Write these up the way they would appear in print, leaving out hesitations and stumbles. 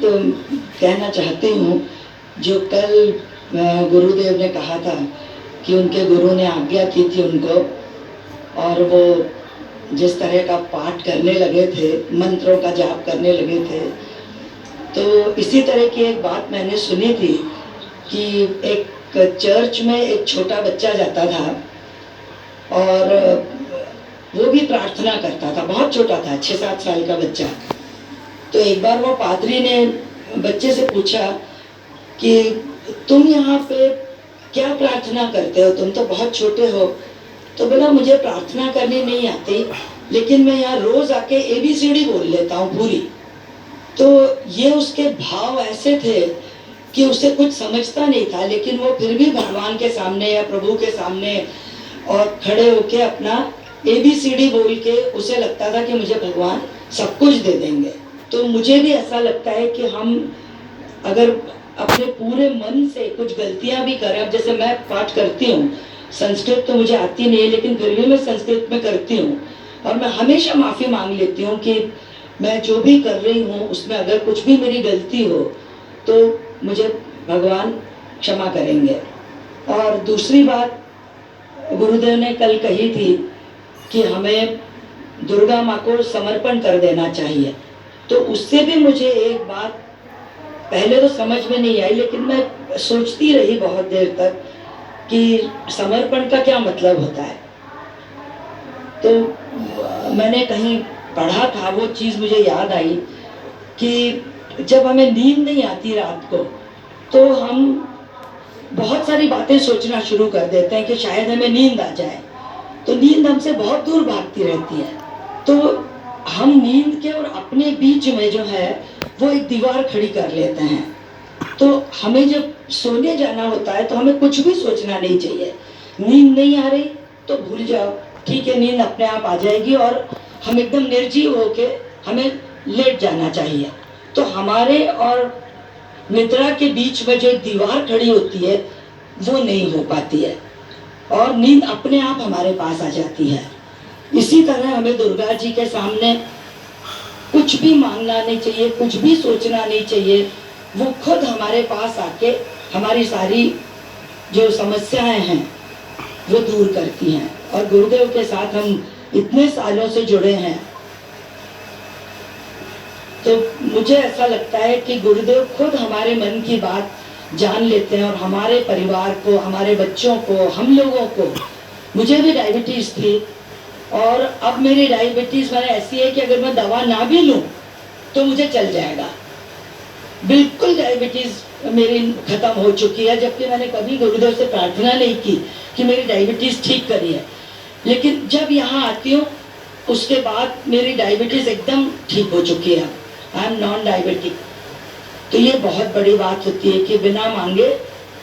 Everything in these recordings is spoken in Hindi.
कहना चाहती हूँ। जो कल गुरुदेव ने कहा था कि उनके गुरु ने आज्ञा की थी उनको, और वो जिस तरह का पाठ करने लगे थे, मंत्रों का जाप करने लगे थे, तो इसी तरह की एक बात मैंने सुनी थी कि एक चर्च में एक छोटा बच्चा जाता था और वो भी प्रार्थना करता था। बहुत छोटा था, 6-7 साल का बच्चा। तो एक बार वो पादरी ने बच्चे से पूछा कि तुम यहाँ पे क्या प्रार्थना करते हो, तुम तो बहुत छोटे हो। तो बोला मुझे प्रार्थना करनी नहीं आती, लेकिन मैं यहाँ रोज आके ABCD बोल लेता हूँ पूरी। तो ये उसके भाव ऐसे थे कि उसे कुछ समझता नहीं था, लेकिन वो फिर भी भगवान के सामने या प्रभु के सामने और खड़े होके अपना ABCD बोल के उसे लगता था कि मुझे भगवान सब कुछ दे देंगे। तो मुझे भी ऐसा लगता है कि हम अगर अपने पूरे मन से कुछ गलतियां भी करें, अब जैसे मैं पाठ करती हूँ, संस्कृत तो मुझे आती नहीं है, लेकिन फिर भी मैं संस्कृत में करती हूँ और मैं हमेशा माफ़ी मांग लेती हूँ कि मैं जो भी कर रही हूँ उसमें अगर कुछ भी मेरी गलती हो तो मुझे भगवान क्षमा करेंगे। और दूसरी बात गुरुदेव ने कल कही थी कि हमें दुर्गा माँ को समर्पण कर देना चाहिए। तो उससे भी मुझे एक बात पहले तो समझ में नहीं आई, लेकिन मैं सोचती रही बहुत देर तक कि समर्पण का क्या मतलब होता है। तो मैंने कहीं पढ़ा था, वो चीज़ मुझे याद आई कि जब हमें नींद नहीं आती रात को तो हम बहुत सारी बातें सोचना शुरू कर देते हैं कि शायद हमें नींद आ जाए। तो नींद हमसे बहुत दूर भागती रहती है। तो हम नींद के और अपने बीच में जो है वो एक दीवार खड़ी कर लेते हैं। तो हमें जब सोने जाना होता है तो हमें कुछ भी सोचना नहीं चाहिए। नींद नहीं आ रही तो भूल जाओ, ठीक है, नींद अपने आप आ जाएगी और हम एकदम निर्जीव होके हमें लेट जाना चाहिए। तो हमारे और निद्रा के बीच में जो दीवार खड़ी होती है वो नहीं हो पाती है और नींद अपने आप हमारे पास आ जाती है। इसी तरह हमें दुर्गा जी के सामने कुछ भी मांगना नहीं चाहिए, कुछ भी सोचना नहीं चाहिए। वो खुद हमारे पास आके हमारी सारी जो समस्याएं हैं वो दूर करती हैं। और गुरुदेव के साथ हम इतने सालों से जुड़े हैं, तो मुझे ऐसा लगता है कि गुरुदेव खुद हमारे मन की बात जान लेते हैं और हमारे परिवार को, हमारे बच्चों को, हम लोगों को। मुझे भी डायबिटीज थी और अब मेरी डायबिटीज मैंने ऐसी है कि अगर मैं दवा ना भी लूं तो मुझे चल जाएगा। बिल्कुल डायबिटीज मेरी खत्म हो चुकी है, जबकि मैंने कभी गुरुदेव से प्रार्थना नहीं की कि मेरी डायबिटीज ठीक करिए। लेकिन जब यहाँ आती हूँ उसके बाद मेरी डायबिटीज एकदम ठीक हो चुकी है। I am non diabetic. तो ये बहुत बड़ी बात होती है कि बिना मांगे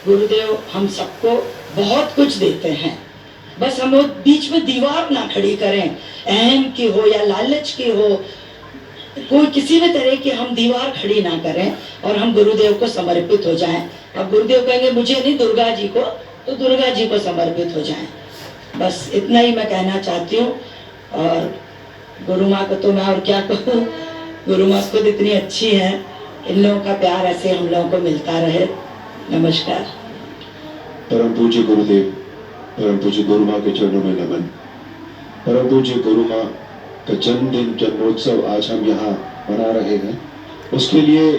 गुरुदेव हम सबको बहुत कुछ देते हैं। बस हम लोग बीच में दीवार ना खड़ी करें, अहम की हो या लालच की हो, कोई किसी भी तरह की हम दीवार खड़ी ना करें और हम गुरुदेव को समर्पित हो जाएं। अब गुरुदेव कहेंगे मुझे नहीं, दुर्गा जी को, तो दुर्गा जी को समर्पित हो जाएं। बस इतना ही मैं कहना चाहती हूँ। और गुरु माँ को तो मैं और क्या कहूँ, गुरु माँ खुद इतनी अच्छी है। इन लोगों का प्यार ऐसे हम लोगों को मिलता रहे। नमस्कार। परम पूज्य गुरुदेव, परम पूज्य गुरु माँ के चरणों में नमन। परम पूज्य गुरु माँ का जन्मदिन, जन्मोत्सव आज हम यहाँ मना रहे हैं। उसके लिए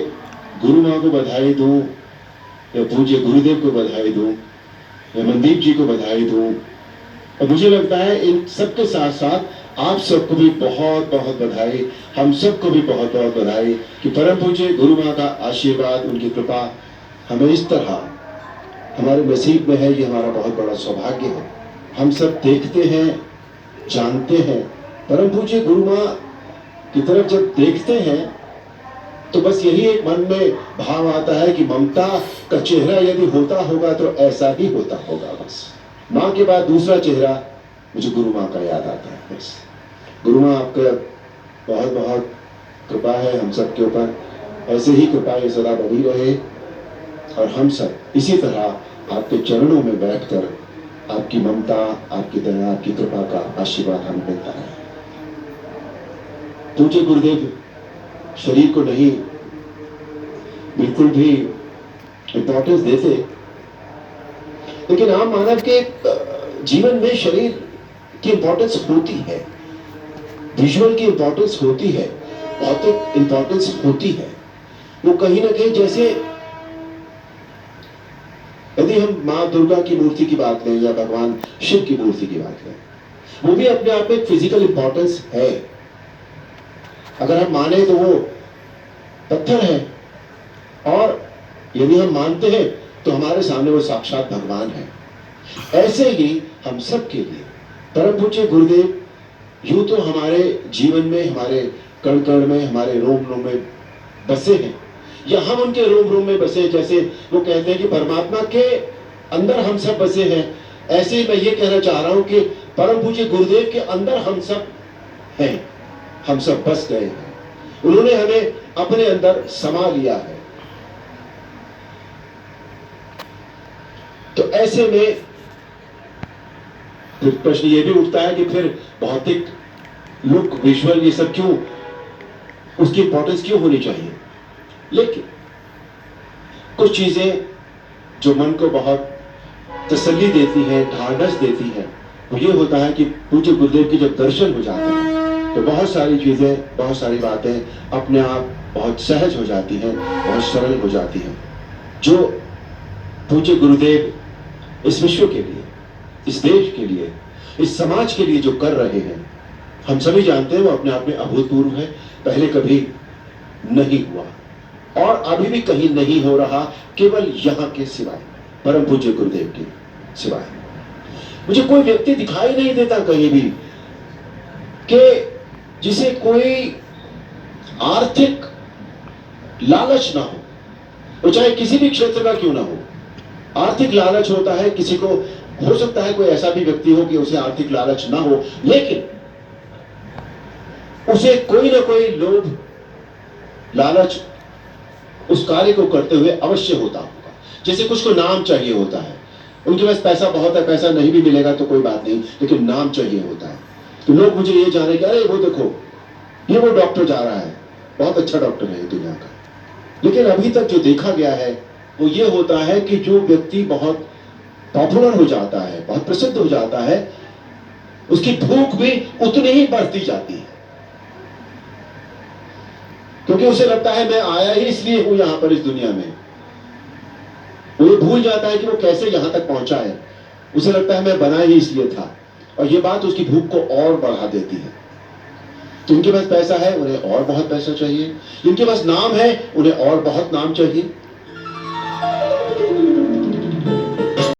गुरु माँ को बधाई दूँ या पूज्य गुरुदेव को बधाई दूँ या मनदीप जी को बधाई दूँ, और मुझे लगता है इन सबके साथ साथ आप सबको भी बहुत बहुत बधाई, हम सबको भी बहुत बहुत बधाई कि परम पूज्य गुरु माँ का आशीर्वाद, उनकी कृपा हमें इस तरह हमारे नसीब में है। ये हमारा बहुत बड़ा सौभाग्य है। हम सब देखते हैं, जानते हैं, परम पूज्य गुरु माँ की तरफ जब देखते हैं तो बस यही एक मन में भाव आता है कि ममता का चेहरा यदि होता होगा तो ऐसा ही होता होगा। बस माँ के बाद दूसरा चेहरा मुझे गुरु माँ का याद आता है। बस गुरु माँ आपका बहुत बहुत कृपा है हम सब के ऊपर। ऐसे ही कृपा ये सदा बनी रहे और हम सब इसी तरह आपके चरणों में बैठकर आपकी ममता, आपकी दया, आपकी कृपा का आशीर्वाद हमें मिलता रहे। पूज्य गुरुदेव शरीर को नहीं बिल्कुल भी इंपॉर्टेंस देते, लेकिन आम मानव के जीवन में शरीर की इंपॉर्टेंस होती है, विजुअल की इंपॉर्टेंस होती है, भौतिक इंपॉर्टेंस होती है। वो कहीं ना कहीं, जैसे यदि हम मां दुर्गा की मूर्ति की बात लें या भगवान शिव की मूर्ति की बात लें, वो भी अपने आप में एक फिजिकल इंपॉर्टेंस है। अगर हम माने तो वो पत्थर है, और यदि हम मानते हैं तो हमारे सामने वो साक्षात भगवान है। ऐसे ही हम सब के लिए परम पूज्य गुरुदेव यूं तो हमारे जीवन में, हमारे कण कण में, हमारे रोम रोम में बसे हैं, या हम उनके रोम रोम में बसे। जैसे वो कहते हैं कि परमात्मा के अंदर हम सब बसे हैं, ऐसे ही मैं ये कहना चाह रहा हूं कि परम पूज्य गुरुदेव के अंदर हम सब हैं, हम सब बस गए हैं। उन्होंने हमें अपने अंदर समा लिया है। तो ऐसे में फिर प्रश्न ये भी उठता है कि फिर भौतिक लुक, विजुअल, ये सब क्यों, उसकी इंपॉर्टेंस क्यों होनी चाहिए? लेकिन कुछ चीजें जो मन को बहुत तसल्ली देती है, ढाढ़स देती है, वो ये होता है कि पूज्य गुरुदेव के जब दर्शन हो जाते हैं तो बहुत सारी चीजें, बहुत सारी बातें अपने आप बहुत सहज हो जाती हैं, बहुत सरल हो जाती हैं। जो पूज्य गुरुदेव इस विश्व के लिए, इस देश के लिए, इस समाज के लिए जो कर रहे हैं, हम सभी जानते हैं वो अपने आप में अभूतपूर्व है, पहले कभी नहीं हुआ और अभी भी कहीं नहीं हो रहा, केवल यहां के सिवाय, परम पूज्य गुरुदेव के सिवाय। मुझे कोई व्यक्ति दिखाई नहीं देता कहीं भी कि जिसे कोई आर्थिक लालच ना हो, वो चाहे किसी भी क्षेत्र का क्यों ना हो। आर्थिक लालच होता है किसी को, हो सकता है कोई ऐसा भी व्यक्ति हो कि उसे आर्थिक लालच ना हो, लेकिन उसे कोई ना कोई लोभ, लालच उस कार्य को करते हुए अवश्य होता होगा। जैसे कुछ को नाम चाहिए होता है, उनके पास पैसा बहुत है, पैसा नहीं भी मिलेगा तो कोई बात नहीं, लेकिन नाम चाहिए होता है। तो लोग मुझे ये जाने कि अरे वो देखो, ये वो डॉक्टर जा रहा है, बहुत अच्छा डॉक्टर है ये दुनिया का। लेकिन अभी तक जो देखा गया है वो ये होता है कि जो व्यक्ति बहुत पॉपुलर हो जाता है, बहुत प्रसिद्ध हो जाता है, उसकी भूख भी उतनी ही बढ़ती जाती है, क्योंकि उसे लगता है मैं आया ही इसलिए हूं यहां पर इस दुनिया में। वो ये भूल जाता है कि वो कैसे यहां तक पहुंचा है। उसे लगता है मैं बना ही इसलिए था, और ये बात उसकी भूख को और बढ़ा देती है। तो इनके पास पैसा है, उन्हें और बहुत पैसा चाहिए। इनके पास नाम है, उन्हें और बहुत नाम चाहिए।